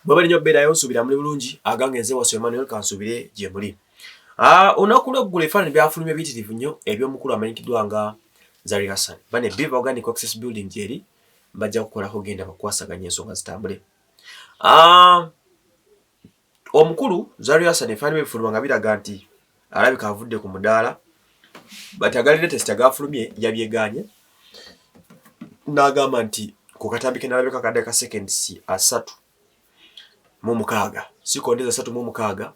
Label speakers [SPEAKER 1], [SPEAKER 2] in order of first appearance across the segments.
[SPEAKER 1] bwe nyo beda yonsubira muri bulungi agange nze waso Emmanuel kansubire gye muri onakula gule fana byafulumye bitirivu nnyo ebyo mukulu amanyikidwa nga Zari Hassan bane Biva Organic Access Building jeri bajja kukola ko genda bakwasaganya ensonga zitambule omukulu Zari Hassan fana bifuluma nga biraga nti alabika avudde ku mudaala batagalire test agafulumye yabyeganye n'agamba nti ku katambike n'alabika kadde ka seconds 3 mu mukaaga sikondeza 3 mu mukaaga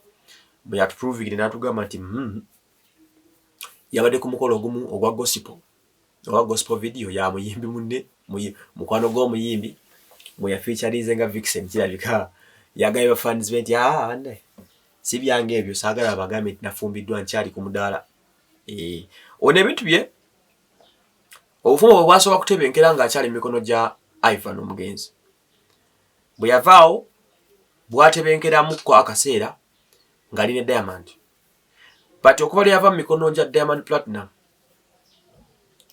[SPEAKER 1] bwe yatuproving n'atugamba nti yabadde ku mukolo ogumu ogwa gospel video ya muyimbi munne mukwano gw'omuyimbi mwe ya featuring nga Vixen kirabika yagaye fans benti ande si byange ebyo saagala abagambe nafumbiddwa nkyali ku mudaala one bintu bye obufumo bwasoba kutebenkera nga akyali mikono gya Ivan omugenzi bwe yavaawo bwatebenkeramu ko akaseera ngali ne Diamond but okuba lyava mu mikono gya Diamond Platinum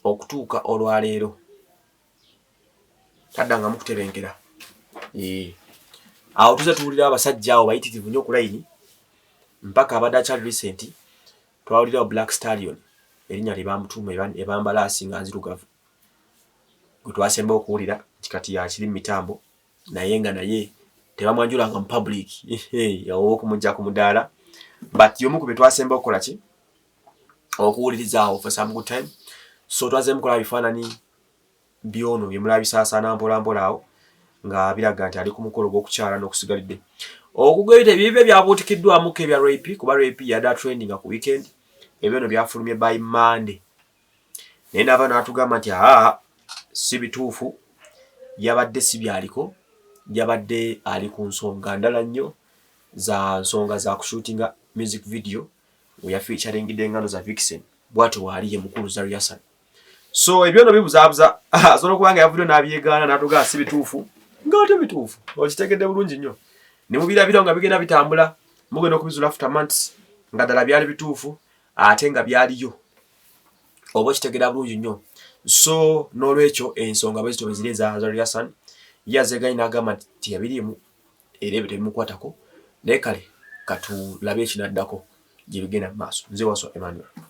[SPEAKER 1] okutuuka olwaleero taddanga mu kutebenkera awo tuze tuwulira abasajja awo bayitirivu nnyo ku layini mpaka abadde akyali recent twawulira Black Stallion erinnya lye bamutuuma ebambalasi nga nzirugavu gwe twasemba okuwulira kikati yakiri mu mitambo naye nga naye tebamwanjulanga mu public yawo okumujja ku mudaala but yomu ku bye twasemba okukola ki okuwuliriza awo for some good time so twazemu kola bifaananyi byono byemulabisaasaana mpola awo nga biraga nti ali ku mukolo gw'okukyala n'okusigalidde okugwebite bibe byabuutikiddwamu ke bya rape kuba rape yada trending ku weekend ebyo no byafulumye by Monday naye n'aba n'atugamba nti si bituufu yabadde si byaliko yabadde ali ku nsonga ndala nnyo za nsonga za kushootinga music video we ya featuring engano za Vixen bwato waliye mukulu Zari Hassan so ebyo no bibuzaabuza asobola kubanga yavuddyo n'abyegaana n'atugaa si bituufu ngate bituufu okitegedde bulungi nnyo ne mubirabira nga bigenda bitambula mugenda okubizula after months nga ddala byali bituufu ate nga byaliyo oba kitegera bulungi nnyo so n'olwekyo ensonga bwe zito ziri za Zari Hassan yazeganye n'agamba nti yabirimu era ebyo tebimukwatako naye kale katulabe ekinaddako gye bigenda mu maaso nze waso Emmanuel.